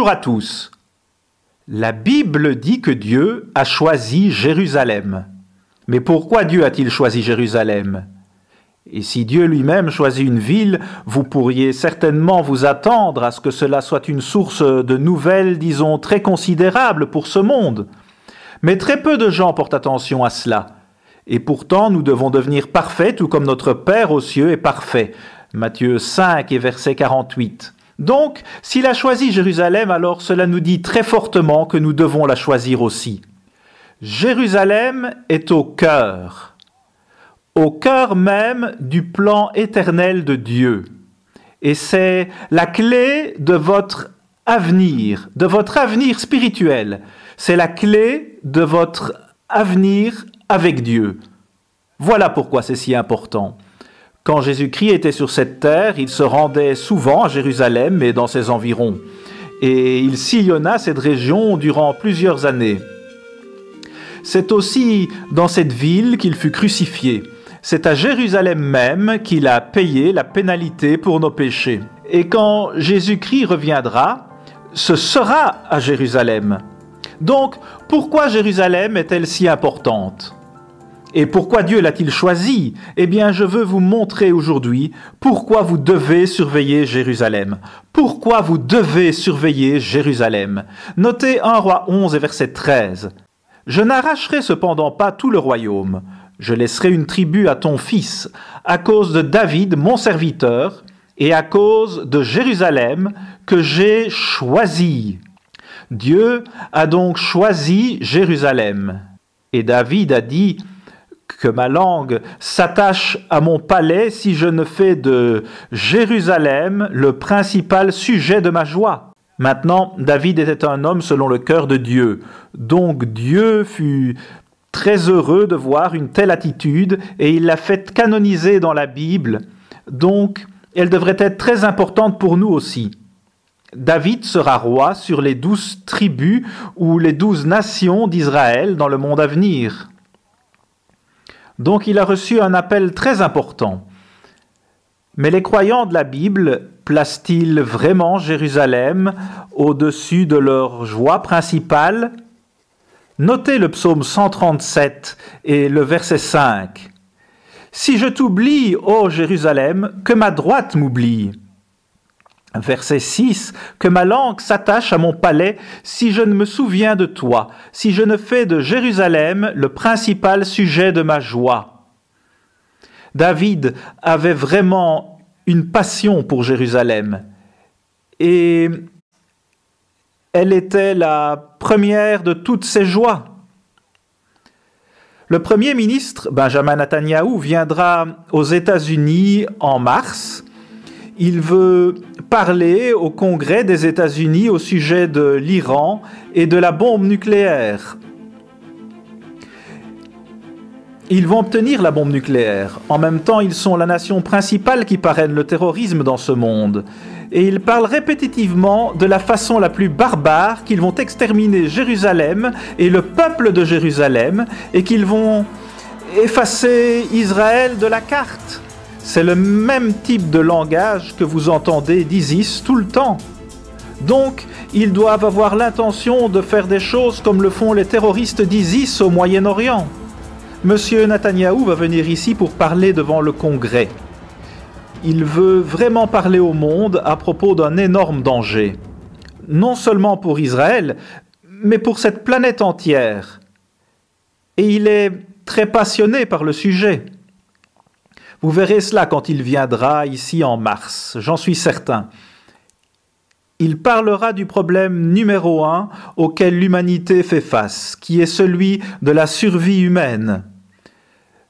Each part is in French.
Bonjour à tous. La Bible dit que Dieu a choisi Jérusalem. Mais pourquoi Dieu a-t-il choisi Jérusalem? Et si Dieu lui-même choisit une ville, vous pourriez certainement vous attendre à ce que cela soit une source de nouvelles, disons, très considérable pour ce monde. Mais très peu de gens portent attention à cela. Et pourtant, nous devons devenir parfaits, tout comme notre Père aux cieux est parfait. Matthieu 5 et verset 48. Donc, s'il a choisi Jérusalem, alors cela nous dit très fortement que nous devons la choisir aussi. Jérusalem est au cœur même du plan éternel de Dieu. Et c'est la clé de votre avenir spirituel. C'est la clé de votre avenir avec Dieu. Voilà pourquoi c'est si important. Quand Jésus-Christ était sur cette terre, il se rendait souvent à Jérusalem et dans ses environs. Et il sillonna cette région durant plusieurs années. C'est aussi dans cette ville qu'il fut crucifié. C'est à Jérusalem même qu'il a payé la pénalité pour nos péchés. Et quand Jésus-Christ reviendra, ce sera à Jérusalem. Donc, pourquoi Jérusalem est-elle si importante ? Et pourquoi Dieu l'a-t-il choisi? Eh bien, je veux vous montrer aujourd'hui pourquoi vous devez surveiller Jérusalem. Pourquoi vous devez surveiller Jérusalem. Notez 1 Roi 11 et verset 13. « Je n'arracherai cependant pas tout le royaume. Je laisserai une tribu à ton fils, à cause de David, mon serviteur, et à cause de Jérusalem que j'ai choisi. » Dieu a donc choisi Jérusalem. Et David a dit que ma langue s'attache à mon palais si je ne fais de Jérusalem le principal sujet de ma joie. Maintenant, David était un homme selon le cœur de Dieu. Donc Dieu fut très heureux de voir une telle attitude et il l'a fait canoniser dans la Bible. Donc, elle devrait être très importante pour nous aussi. David sera roi sur les 12 tribus ou les 12 nations d'Israël dans le monde à venir. Donc il a reçu un appel très important. Mais les croyants de la Bible placent-ils vraiment Jérusalem au-dessus de leur joie principale? Notez le psaume 137 et le verset 5. « Si je t'oublie, ô Jérusalem, que ma droite m'oublie. » Verset 6, « Que ma langue s'attache à mon palais si je ne me souviens de toi, si je ne fais de Jérusalem le principal sujet de ma joie. » David avait vraiment une passion pour Jérusalem et elle était la première de toutes ses joies. Le Premier ministre, Benjamin Netanyahou, viendra aux États-Unis en mars. Il veut parler au Congrès des États-Unis au sujet de l'Iran et de la bombe nucléaire. Ils vont obtenir la bombe nucléaire. En même temps, ils sont la nation principale qui parraine le terrorisme dans ce monde. Et ils parlent répétitivement de la façon la plus barbare qu'ils vont exterminer Jérusalem et le peuple de Jérusalem et qu'ils vont effacer Israël de la carte. C'est le même type de langage que vous entendez d'ISIS tout le temps. Donc, ils doivent avoir l'intention de faire des choses comme le font les terroristes d'ISIS au Moyen-Orient. Monsieur Netanyahou va venir ici pour parler devant le Congrès. Il veut vraiment parler au monde à propos d'un énorme danger. Non seulement pour Israël, mais pour cette planète entière. Et il est très passionné par le sujet. Vous verrez cela quand il viendra ici en mars, j'en suis certain. Il parlera du problème numéro 1 auquel l'humanité fait face, qui est celui de la survie humaine.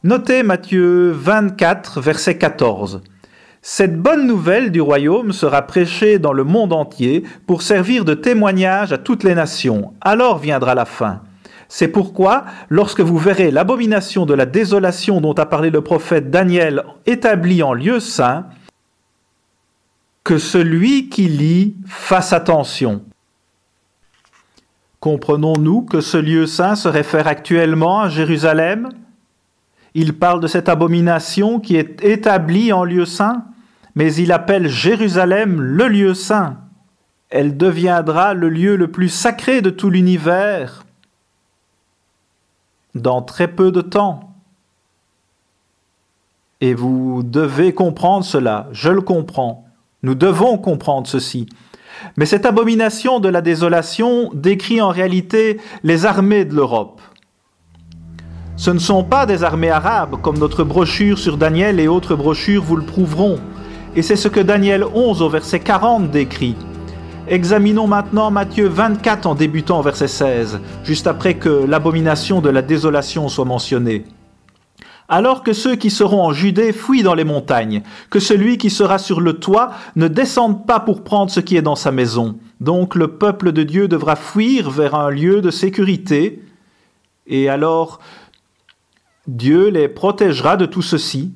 Notez Matthieu 24, verset 14. « Cette bonne nouvelle du royaume sera prêchée dans le monde entier pour servir de témoignage à toutes les nations. Alors viendra la fin. C'est pourquoi, lorsque vous verrez l'abomination de la désolation dont a parlé le prophète Daniel établie en lieu saint, que celui qui lit fasse attention. » Comprenons-nous que ce lieu saint se réfère actuellement à Jérusalem? Il parle de cette abomination qui est établie en lieu saint, mais il appelle Jérusalem le lieu saint. elle deviendra le lieu le plus sacré de tout l'univers dans très peu de temps. Et vous devez comprendre cela, je le comprends. Nous devons comprendre ceci. Mais cette abomination de la désolation décrit en réalité les armées de l'Europe. Ce ne sont pas des armées arabes, comme notre brochure sur Daniel et autres brochures vous le prouveront. Et c'est ce que Daniel 11 au verset 40 décrit. Examinons maintenant Matthieu 24 en débutant au verset 16, juste après que l'abomination de la désolation soit mentionnée. Alors que ceux qui seront en Judée fuient dans les montagnes, que celui qui sera sur le toit ne descende pas pour prendre ce qui est dans sa maison. Donc le peuple de Dieu devra fuir vers un lieu de sécurité, et alors Dieu les protégera de tout ceci,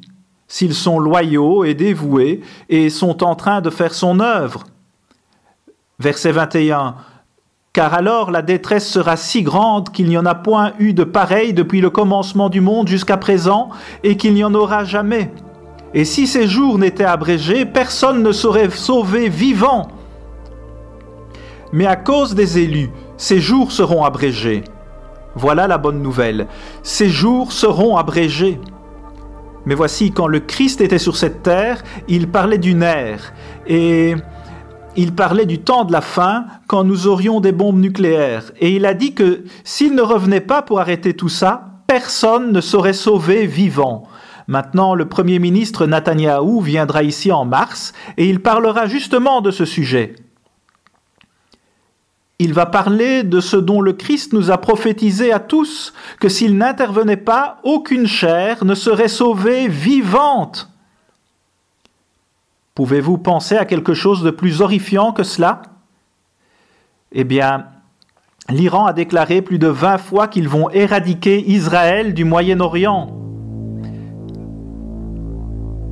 s'ils sont loyaux et dévoués et sont en train de faire son œuvre. Verset 21. Car alors la détresse sera si grande qu'il n'y en a point eu de pareil depuis le commencement du monde jusqu'à présent, et qu'il n'y en aura jamais. Et si ces jours n'étaient abrégés, personne ne serait sauvé vivant. Mais à cause des élus, ces jours seront abrégés. Voilà la bonne nouvelle. Ces jours seront abrégés. Mais voici, quand le Christ était sur cette terre, il parlait d'une ère, et il parlait du temps de la fin, quand nous aurions des bombes nucléaires. Et il a dit que s'il ne revenait pas pour arrêter tout ça, personne ne serait sauvé vivant. Maintenant, le Premier ministre Netanyahou viendra ici en mars, et il parlera justement de ce sujet. Il va parler de ce dont le Christ nous a prophétisé à tous, que s'il n'intervenait pas, aucune chair ne serait sauvée vivante. Pouvez-vous penser à quelque chose de plus horrifiant que cela? Eh bien, l'Iran a déclaré plus de 20 fois qu'ils vont éradiquer Israël du Moyen-Orient.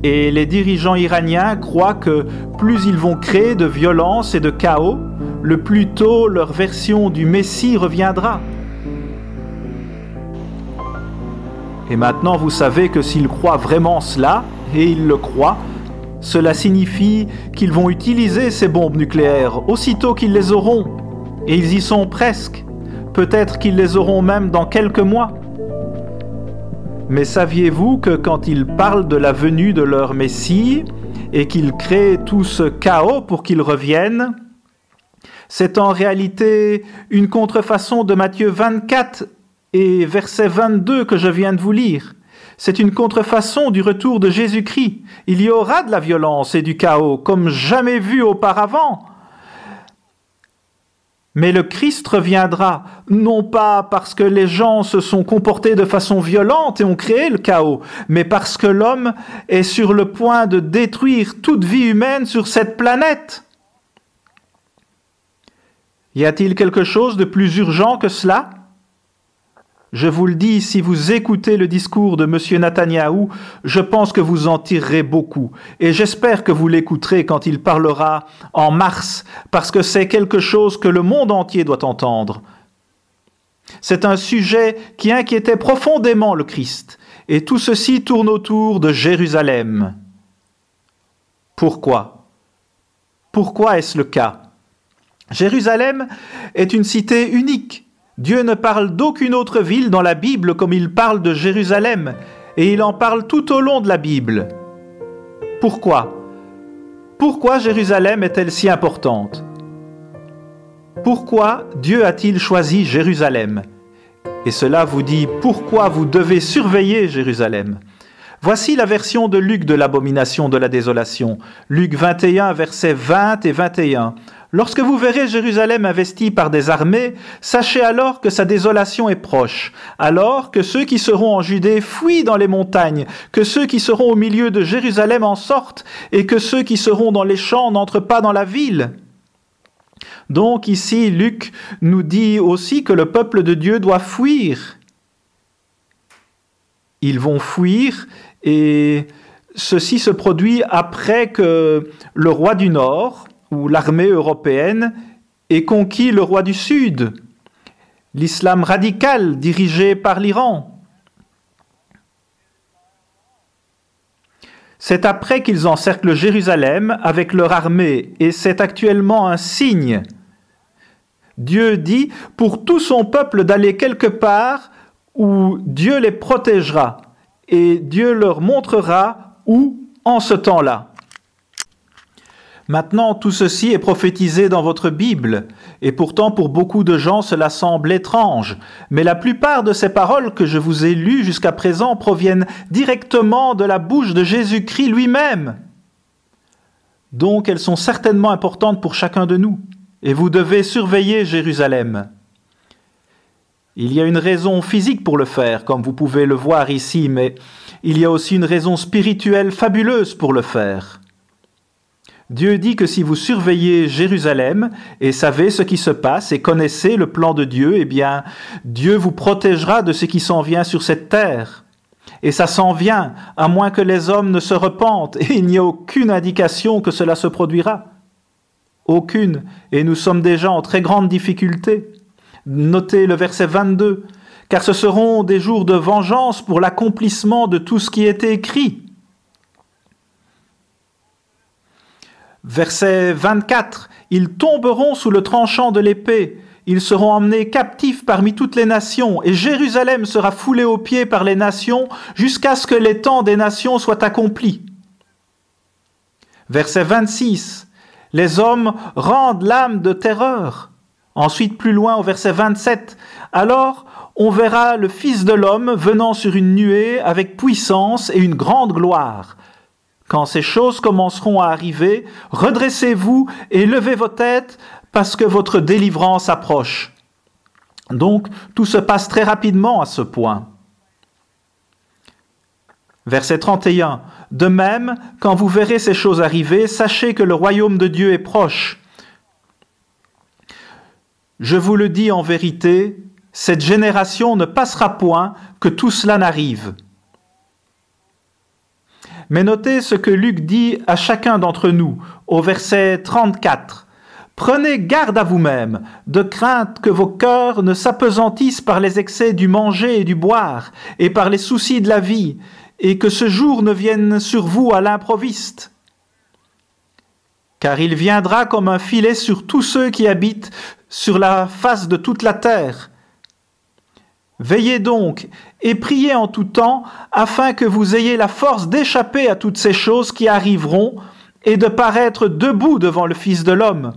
Et les dirigeants iraniens croient que plus ils vont créer de violence et de chaos, le plus tôt leur version du Messie reviendra. Et maintenant, vous savez que s'ils croient vraiment cela, et ils le croient, cela signifie qu'ils vont utiliser ces bombes nucléaires aussitôt qu'ils les auront. Et ils y sont presque. Peut-être qu'ils les auront même dans quelques mois. Mais saviez-vous que quand ils parlent de la venue de leur Messie et qu'ils créent tout ce chaos pour qu'il revienne, c'est en réalité une contrefaçon de Matthieu 24 et verset 22 que je viens de vous lire. C'est une contrefaçon du retour de Jésus-Christ. Il y aura de la violence et du chaos, comme jamais vu auparavant. Mais le Christ reviendra, non pas parce que les gens se sont comportés de façon violente et ont créé le chaos, mais parce que l'homme est sur le point de détruire toute vie humaine sur cette planète. Y a-t-il quelque chose de plus urgent que cela? Je vous le dis, si vous écoutez le discours de M. Netanyahou, je pense que vous en tirerez beaucoup. Et j'espère que vous l'écouterez quand il parlera en mars, parce que c'est quelque chose que le monde entier doit entendre. C'est un sujet qui inquiétait profondément le Christ. Et tout ceci tourne autour de Jérusalem. Pourquoi? Pourquoi est-ce le cas? Jérusalem est une cité unique. Dieu ne parle d'aucune autre ville dans la Bible comme il parle de Jérusalem, et il en parle tout au long de la Bible. Pourquoi? Pourquoi Jérusalem est-elle si importante? Pourquoi Dieu a-t-il choisi Jérusalem? Et cela vous dit pourquoi vous devez surveiller Jérusalem. Voici la version de Luc de l'abomination de la désolation. Luc 21, versets 20 et 21. Lorsque vous verrez Jérusalem investie par des armées, sachez alors que sa désolation est proche, alors que ceux qui seront en Judée fuient dans les montagnes, que ceux qui seront au milieu de Jérusalem en sortent, et que ceux qui seront dans les champs n'entrent pas dans la ville. Donc ici, Luc nous dit aussi que le peuple de Dieu doit fuir. Ils vont fuir, et ceci se produit après que le roi du Nord, où l'armée européenne ait conquis le roi du Sud, l'islam radical dirigé par l'Iran. C'est après qu'ils encerclent Jérusalem avec leur armée, et c'est actuellement un signe. Dieu dit pour tout son peuple d'aller quelque part où Dieu les protégera, et Dieu leur montrera où en ce temps-là. Maintenant, tout ceci est prophétisé dans votre Bible, et pourtant pour beaucoup de gens cela semble étrange, mais la plupart de ces paroles que je vous ai lues jusqu'à présent proviennent directement de la bouche de Jésus-Christ lui-même. Donc elles sont certainement importantes pour chacun de nous, et vous devez surveiller Jérusalem. Il y a une raison physique pour le faire, comme vous pouvez le voir ici, mais il y a aussi une raison spirituelle fabuleuse pour le faire. Dieu dit que si vous surveillez Jérusalem et savez ce qui se passe et connaissez le plan de Dieu, eh bien, Dieu vous protégera de ce qui s'en vient sur cette terre. Et ça s'en vient, à moins que les hommes ne se repentent, et il n'y a aucune indication que cela se produira. Aucune, et nous sommes déjà en très grande difficulté. Notez le verset 22, « Car ce seront des jours de vengeance pour l'accomplissement de tout ce qui est écrit. » Verset 24, « Ils tomberont sous le tranchant de l'épée, ils seront emmenés captifs parmi toutes les nations, et Jérusalem sera foulée aux pieds par les nations, jusqu'à ce que les temps des nations soient accomplis. » Verset 26, « Les hommes rendent l'âme de terreur. » Ensuite, plus loin, au verset 27, « Alors on verra le Fils de l'homme venant sur une nuée avec puissance et une grande gloire. » Quand ces choses commenceront à arriver, redressez-vous et levez vos têtes parce que votre délivrance approche. Donc, tout se passe très rapidement à ce point. Verset 31. De même, quand vous verrez ces choses arriver, sachez que le royaume de Dieu est proche. Je vous le dis en vérité, cette génération ne passera point que tout cela n'arrive. Mais notez ce que Luc dit à chacun d'entre nous, au verset 34. « Prenez garde à vous-même, de crainte que vos cœurs ne s'apesantissent par les excès du manger et du boire, et par les soucis de la vie, et que ce jour ne vienne sur vous à l'improviste. Car il viendra comme un filet sur tous ceux qui habitent sur la face de toute la terre. Veillez donc et priez en tout temps, afin que vous ayez la force d'échapper à toutes ces choses qui arriveront et de paraître debout devant le Fils de l'homme. »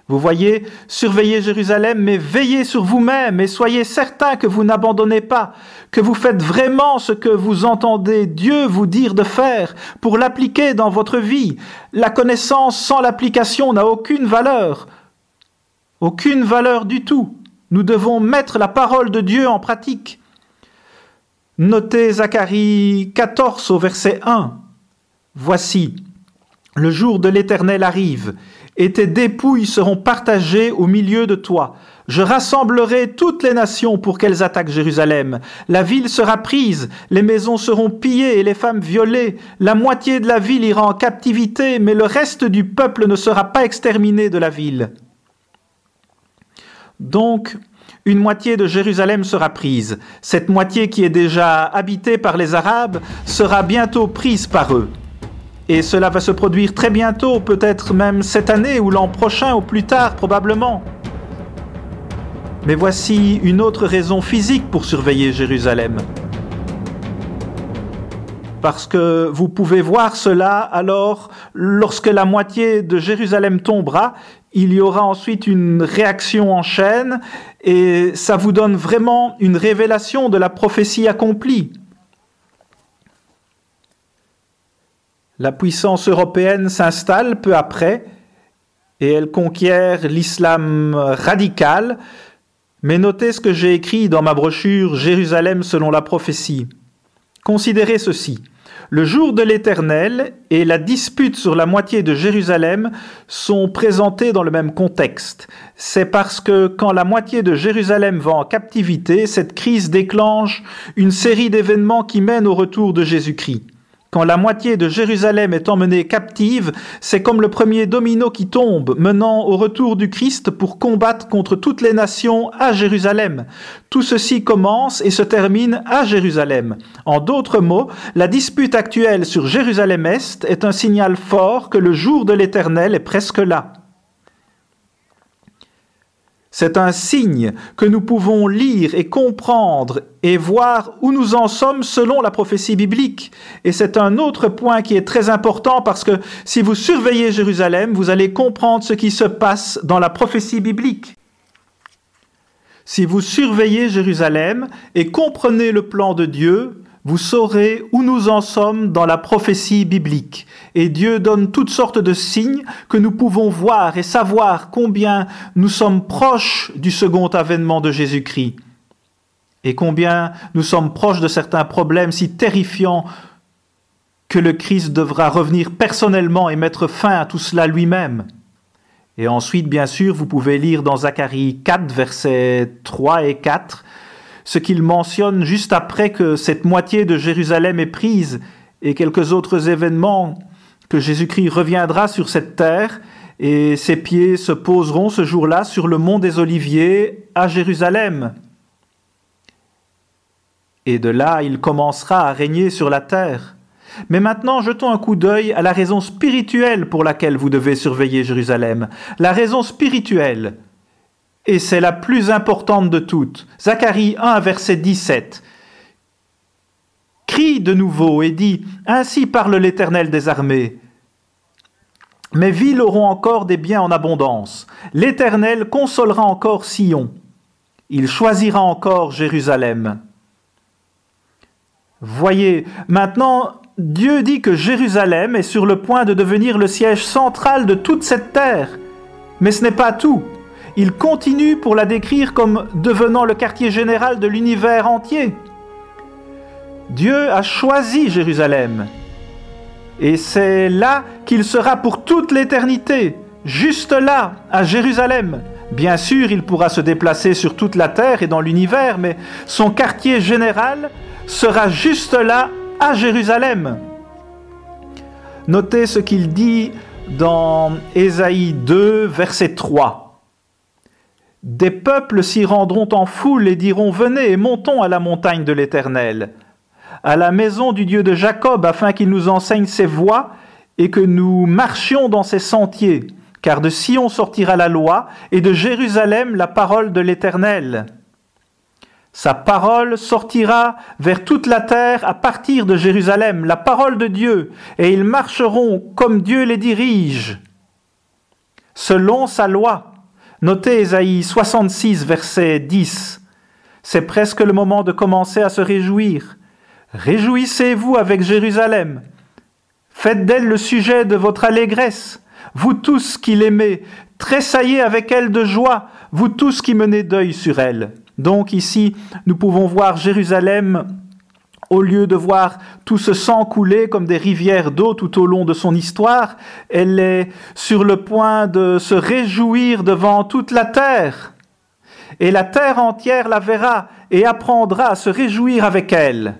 Vous voyez, surveillez Jérusalem, mais veillez sur vous-même et soyez certains que vous n'abandonnez pas, que vous faites vraiment ce que vous entendez Dieu vous dire de faire pour l'appliquer dans votre vie. La connaissance sans l'application n'a aucune valeur du tout. Nous devons mettre la parole de Dieu en pratique. Notez Zacharie 14 au verset 1. « Voici, le jour de l'Éternel arrive, et tes dépouilles seront partagées au milieu de toi. Je rassemblerai toutes les nations pour qu'elles attaquent Jérusalem. La ville sera prise, les maisons seront pillées et les femmes violées. La moitié de la ville ira en captivité, mais le reste du peuple ne sera pas exterminé de la ville. » Donc, une moitié de Jérusalem sera prise. Cette moitié qui est déjà habitée par les Arabes sera bientôt prise par eux. Et cela va se produire très bientôt, peut-être même cette année ou l'an prochain ou plus tard probablement. Mais voici une autre raison physique pour surveiller Jérusalem. Parce que vous pouvez voir cela alors, lorsque la moitié de Jérusalem tombera, il y aura ensuite une réaction en chaîne et ça vous donne vraiment une révélation de la prophétie accomplie. La puissance européenne s'installe peu après et elle conquiert l'islam radical. Mais notez ce que j'ai écrit dans ma brochure « Jérusalem selon la prophétie ». Considérez ceci. Le jour de l'Éternel et la dispute sur la moitié de Jérusalem sont présentés dans le même contexte. C'est parce que quand la moitié de Jérusalem va en captivité, cette crise déclenche une série d'événements qui mènent au retour de Jésus-Christ. quand la moitié de Jérusalem est emmenée captive, c'est comme le premier domino qui tombe, menant au retour du Christ pour combattre contre toutes les nations à Jérusalem. Tout ceci commence et se termine à Jérusalem. En d'autres mots, la dispute actuelle sur Jérusalem-Est est un signal fort que le jour de l'Éternel est presque là. C'est un signe que nous pouvons lire et comprendre et voir où nous en sommes selon la prophétie biblique. Et c'est un autre point qui est très important parce que si vous surveillez Jérusalem, vous allez comprendre ce qui se passe dans la prophétie biblique. Si vous surveillez Jérusalem et comprenez le plan de Dieu, vous saurez où nous en sommes dans la prophétie biblique. Et Dieu donne toutes sortes de signes que nous pouvons voir et savoir combien nous sommes proches du second avènement de Jésus-Christ. Et combien nous sommes proches de certains problèmes si terrifiants que le Christ devra revenir personnellement et mettre fin à tout cela lui-même. Et ensuite, bien sûr, vous pouvez lire dans Zacharie 4, versets 3 et 4, ce qu'il mentionne juste après que cette moitié de Jérusalem est prise et quelques autres événements que Jésus-Christ reviendra sur cette terre et ses pieds se poseront ce jour-là sur le mont des Oliviers à Jérusalem. Et de là, il commencera à régner sur la terre. Mais maintenant, jetons un coup d'œil à la raison spirituelle pour laquelle vous devez surveiller Jérusalem. La raison spirituelle. Et c'est la plus importante de toutes. Zacharie 1, verset 17. Crie de nouveau et dit, « Ainsi parle l'Éternel des armées. Mes villes auront encore des biens en abondance. L'Éternel consolera encore Sion. Il choisira encore Jérusalem. » Voyez, maintenant, Dieu dit que Jérusalem est sur le point de devenir le siège central de toute cette terre. Mais ce n'est pas tout. Il continue pour la décrire comme devenant le quartier général de l'univers entier. Dieu a choisi Jérusalem. Et c'est là qu'il sera pour toute l'éternité, juste là, à Jérusalem. Bien sûr, il pourra se déplacer sur toute la terre et dans l'univers, mais son quartier général sera juste là, à Jérusalem. Notez ce qu'il dit dans Ésaïe 2, verset 3. Des peuples s'y rendront en foule et diront « Venez et montons à la montagne de l'Éternel, à la maison du Dieu de Jacob, afin qu'il nous enseigne ses voies et que nous marchions dans ses sentiers. Car de Sion sortira la loi et de Jérusalem la parole de l'Éternel. Sa parole sortira vers toute la terre à partir de Jérusalem, la parole de Dieu, et ils marcheront comme Dieu les dirige, selon sa loi. » Notez Ésaïe 66, verset 10. C'est presque le moment de commencer à se réjouir. Réjouissez-vous avec Jérusalem. Faites d'elle le sujet de votre allégresse. Vous tous qui l'aimez, tressaillez avec elle de joie, vous tous qui menez deuil sur elle. Donc ici, nous pouvons voir Jérusalem, au lieu de voir tout ce sang couler comme des rivières d'eau tout au long de son histoire, elle est sur le point de se réjouir devant toute la terre. Et la terre entière la verra et apprendra à se réjouir avec elle.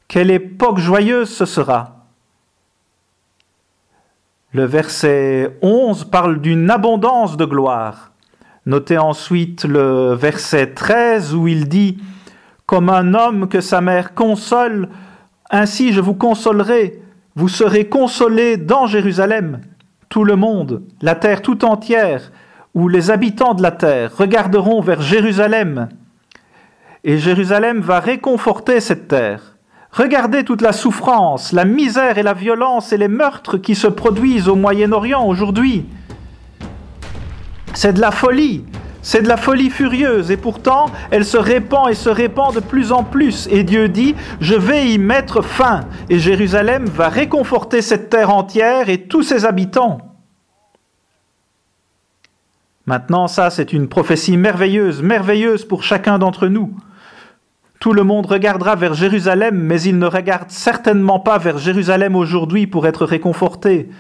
Quelle époque joyeuse ce sera! Le verset 11 parle d'une abondance de gloire. Notez ensuite le verset 13 où il dit « Comme un homme que sa mère console, ainsi je vous consolerai, vous serez consolés dans Jérusalem. Tout le monde, la terre tout entière, où les habitants de la terre regarderont vers Jérusalem. Et Jérusalem va réconforter cette terre. Regardez toute la souffrance, la misère et la violence et les meurtres qui se produisent au Moyen-Orient aujourd'hui. C'est de la folie furieuse, et pourtant elle se répand et se répand de plus en plus. Et Dieu dit, je vais y mettre fin, et Jérusalem va réconforter cette terre entière et tous ses habitants. Maintenant, ça c'est une prophétie merveilleuse pour chacun d'entre nous. Tout le monde regardera vers Jérusalem, mais il ne regarde certainement pas vers Jérusalem aujourd'hui pour être réconforté.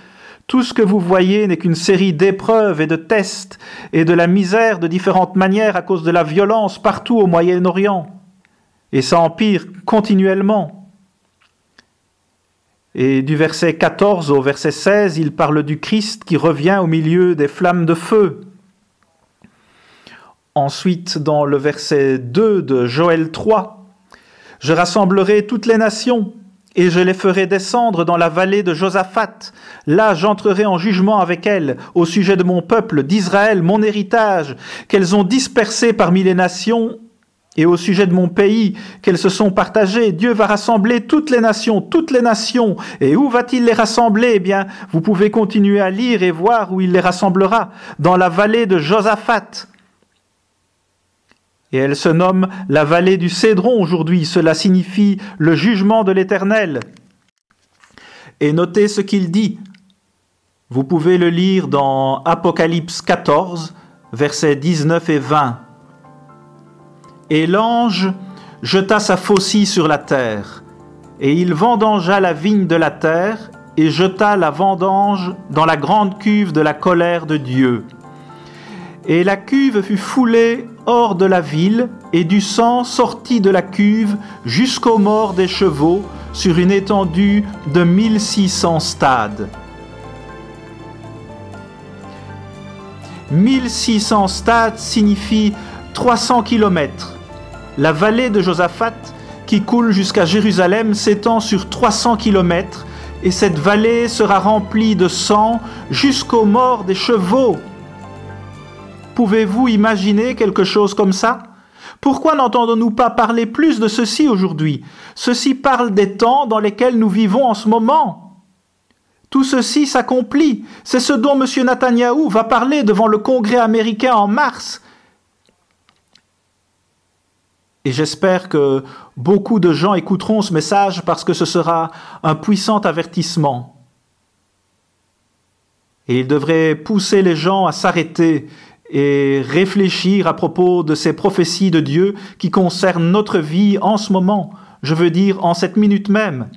Tout ce que vous voyez n'est qu'une série d'épreuves et de tests et de la misère de différentes manières à cause de la violence partout au Moyen-Orient. Et ça empire continuellement. Et du verset 14 au verset 16, il parle du Christ qui revient au milieu des flammes de feu. Ensuite, dans le verset 2 de Joël 3, « Je rassemblerai toutes les nations, et je les ferai descendre dans la vallée de Josaphat. Là, j'entrerai en jugement avec elles, au sujet de mon peuple, d'Israël, mon héritage, qu'elles ont dispersé parmi les nations, et au sujet de mon pays, qu'elles se sont partagées. Dieu va rassembler toutes les nations. Et où va-t-il les rassembler? Eh bien, vous pouvez continuer à lire et voir où il les rassemblera. Dans la vallée de Josaphat. Et elle se nomme la vallée du Cédron aujourd'hui. Cela signifie le jugement de l'Éternel. Et notez ce qu'il dit. Vous pouvez le lire dans Apocalypse 14, versets 19 et 20. Et l'ange jeta sa faucille sur la terre, et il vendangea la vigne de la terre, et jeta la vendange dans la grande cuve de la colère de Dieu. Et la cuve fut foulée hors de la ville, et du sang sortit de la cuve jusqu'aux morts des chevaux, sur une étendue de 1600 stades. 1600 stades signifie 300 kilomètres. La vallée de Josaphat, qui coule jusqu'à Jérusalem, s'étend sur 300 kilomètres, et cette vallée sera remplie de sang jusqu'aux morts des chevaux. Pouvez-vous imaginer quelque chose comme ça? Pourquoi n'entendons-nous pas parler plus de ceci aujourd'hui? Ceci parle des temps dans lesquels nous vivons en ce moment. Tout ceci s'accomplit. C'est ce dont M. Netanyahou va parler devant le Congrès américain en mars. Et j'espère que beaucoup de gens écouteront ce message parce que ce sera un puissant avertissement. Et il devrait pousser les gens à s'arrêter et réfléchir à propos de ces prophéties de Dieu qui concernent notre vie en ce moment, je veux dire en cette minute même.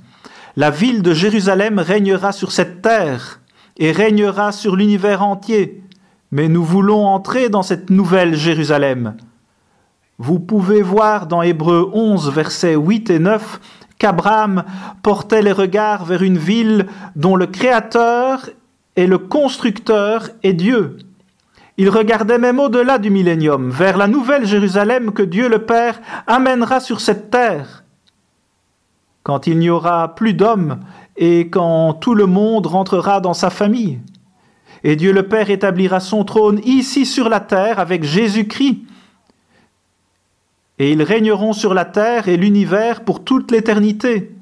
La ville de Jérusalem régnera sur cette terre et régnera sur l'univers entier. Mais nous voulons entrer dans cette nouvelle Jérusalem. Vous pouvez voir dans Hébreux 11, versets 8 et 9, qu'Abraham portait les regards vers une ville dont le Créateur et le Constructeur est Dieu. Il regardait même au-delà du millénium, vers la nouvelle Jérusalem que Dieu le Père amènera sur cette terre. Quand il n'y aura plus d'hommes et quand tout le monde rentrera dans sa famille. Et Dieu le Père établira son trône ici sur la terre avec Jésus-Christ. Et ils régneront sur la terre et l'univers pour toute l'éternité.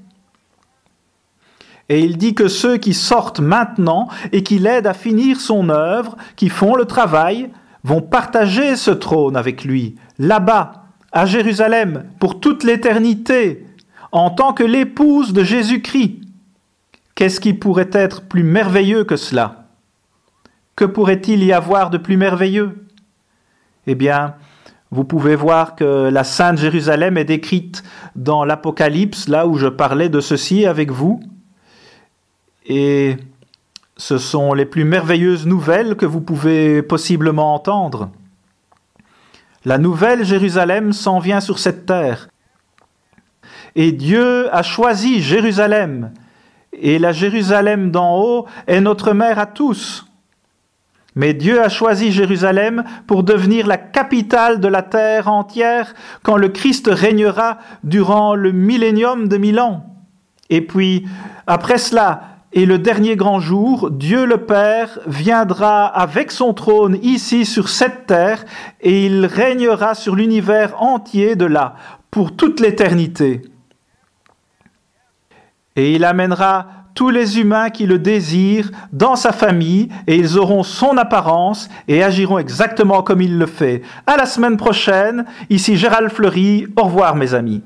Et il dit que ceux qui sortent maintenant et qui l'aident à finir son œuvre, qui font le travail, vont partager ce trône avec lui, là-bas, à Jérusalem, pour toute l'éternité, en tant que l'épouse de Jésus-Christ. Qu'est-ce qui pourrait être plus merveilleux que cela? Que pourrait-il y avoir de plus merveilleux? Eh bien, vous pouvez voir que la Sainte Jérusalem est décrite dans l'Apocalypse, là où je parlais de ceci avec vous. Et ce sont les plus merveilleuses nouvelles que vous pouvez possiblement entendre. La nouvelle Jérusalem s'en vient sur cette terre. Et Dieu a choisi Jérusalem. Et la Jérusalem d'en haut est notre mère à tous. Mais Dieu a choisi Jérusalem pour devenir la capitale de la terre entière quand le Christ régnera durant le millénium de 1000 ans. Et puis, après cela, et le dernier grand jour, Dieu le Père viendra avec son trône ici sur cette terre et il régnera sur l'univers entier de là, pour toute l'éternité. Et il amènera tous les humains qui le désirent dans sa famille et ils auront son apparence et agiront exactement comme il le fait. À la semaine prochaine, ici Gérald Fleury, au revoir mes amis.